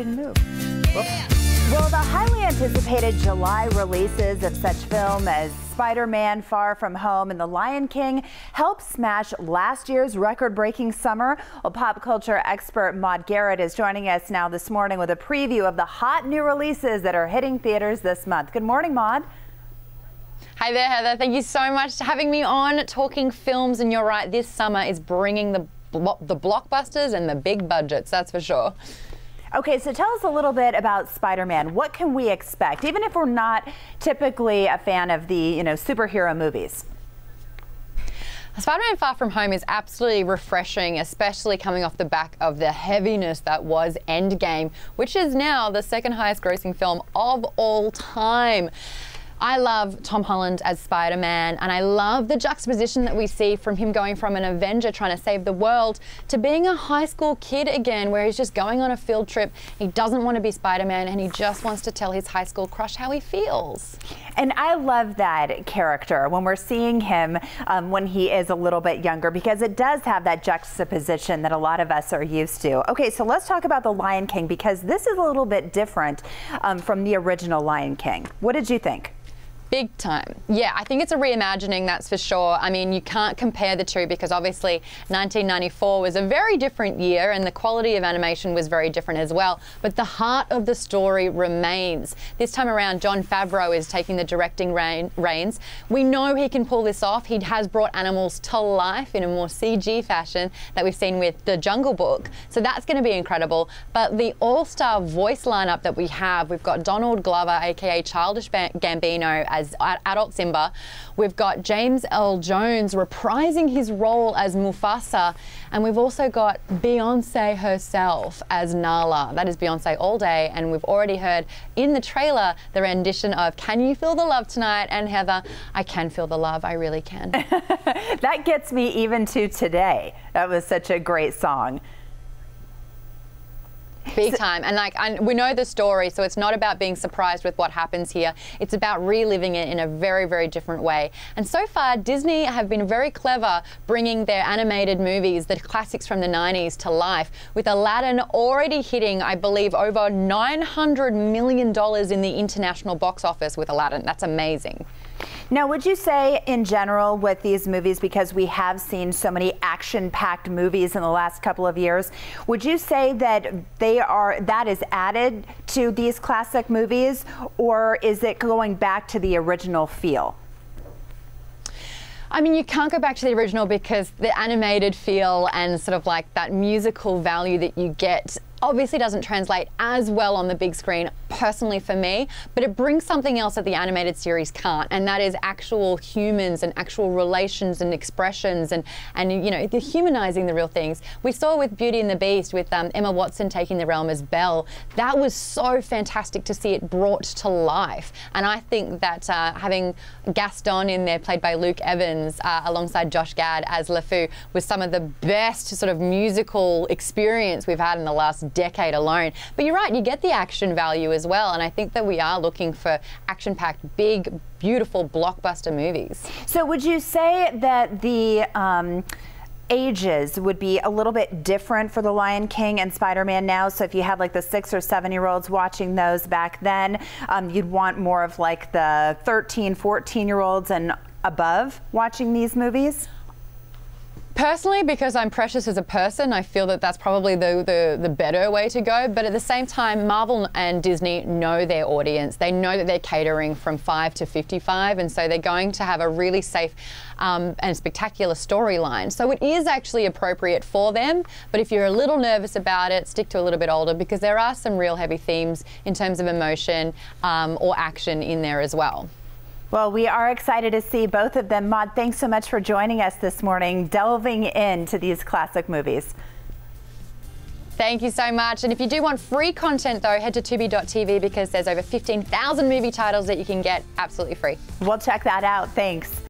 didn't move. Well, the highly anticipated July releases of such film as Spider-Man: Far From Home and The Lion King helped smash last year's record-breaking summer. Well, pop culture expert Maude Garrett is joining us now this morning with a preview of the hot new releases that are hitting theaters this month. Good morning, Maude. Hi there, Heather. Thank you so much for having me on Talking Films. And you're right, this summer is bringing the blockbusters and the big budgets, that's for sure. Okay, so tell us a little bit about Spider-Man. What can we expect, even if we're not typically a fan of the, superhero movies? Spider-Man: Far From Home is absolutely refreshing, especially coming off the back of the heaviness that was Endgame, which is now the second highest grossing film of all time. I love Tom Holland as Spider-Man, and I love the juxtaposition that we see from him going from an Avenger trying to save the world to being a high school kid again, where he's just going on a field trip. He doesn't want to be Spider-Man, and he just wants to tell his high school crush how he feels. And I love that character when we're seeing him when he is a little bit younger, because it does have that juxtaposition that a lot of us are used to. Okay, so let's talk about The Lion King, because this is a little bit different from the original Lion King. What did you think? Big time. Yeah, I think it's a reimagining, that's for sure. I mean, you can't compare the two because obviously 1994 was a very different year and the quality of animation was very different as well. But the heart of the story remains. This time around, Jon Favreau is taking the directing reins. We know he can pull this off. He has brought animals to life in a more CG fashion that we've seen with The Jungle Book. So that's going to be incredible. But the all-star voice lineup that we have, we've got Donald Glover, aka Childish Gambino, as adult Simba. We've got James Earl Jones reprising his role as Mufasa, and we've also got Beyonce herself as Nala. That is Beyonce all day, and we've already heard in the trailer the rendition of Can You Feel the Love Tonight? And Heather, I can feel the love, I really can. That gets me even to today. That was such a great song. Big time. And we know the story, so it's not about being surprised with what happens here. It's about reliving it in a very, very different way. And so far, Disney have been very clever bringing their animated movies, the classics from the 90s, to life, with Aladdin already hitting, I believe, over $900 million in the international box office with Aladdin. That's amazing. Now, would you say in general with these movies, because we have seen so many action-packed movies in the last couple of years, would you say that that is added to these classic movies, or is it going back to the original feel? I mean, you can't go back to the original because the animated feel and sort of like that musical value that you get obviously doesn't translate as well on the big screen, personally for me, but it brings something else that the animated series can't, and that is actual humans and actual relations and expressions and the humanizing the real things. We saw with Beauty and the Beast with Emma Watson taking the realm as Belle. That was so fantastic to see it brought to life, and I think that having Gaston in there, played by Luke Evans, alongside Josh Gad as LeFou, was some of the best sort of musical experience we've had in the last decade alone. But you're right, you get the action value as well, and I think that we are looking for action-packed, big, beautiful blockbuster movies. So would you say that the ages would be a little bit different for The Lion King and Spider-Man now? So if you had like the 6 or 7-year-olds watching those back then, you'd want more of like the 13, 14-year-olds and above watching these movies? Personally, because I'm precious as a person, I feel that that's probably the better way to go. But at the same time, Marvel and Disney know their audience. They know that they're catering from 5 to 55, and so they're going to have a really safe and spectacular storyline. So it is actually appropriate for them. But if you're a little nervous about it, stick to a little bit older, because there are some real heavy themes in terms of emotion or action in there as well. Well, we are excited to see both of them. Maude, thanks so much for joining us this morning, delving into these classic movies. Thank you so much. And if you do want free content, though, head to Tubi.tv, because there's over 15,000 movie titles that you can get absolutely free. We'll check that out. Thanks.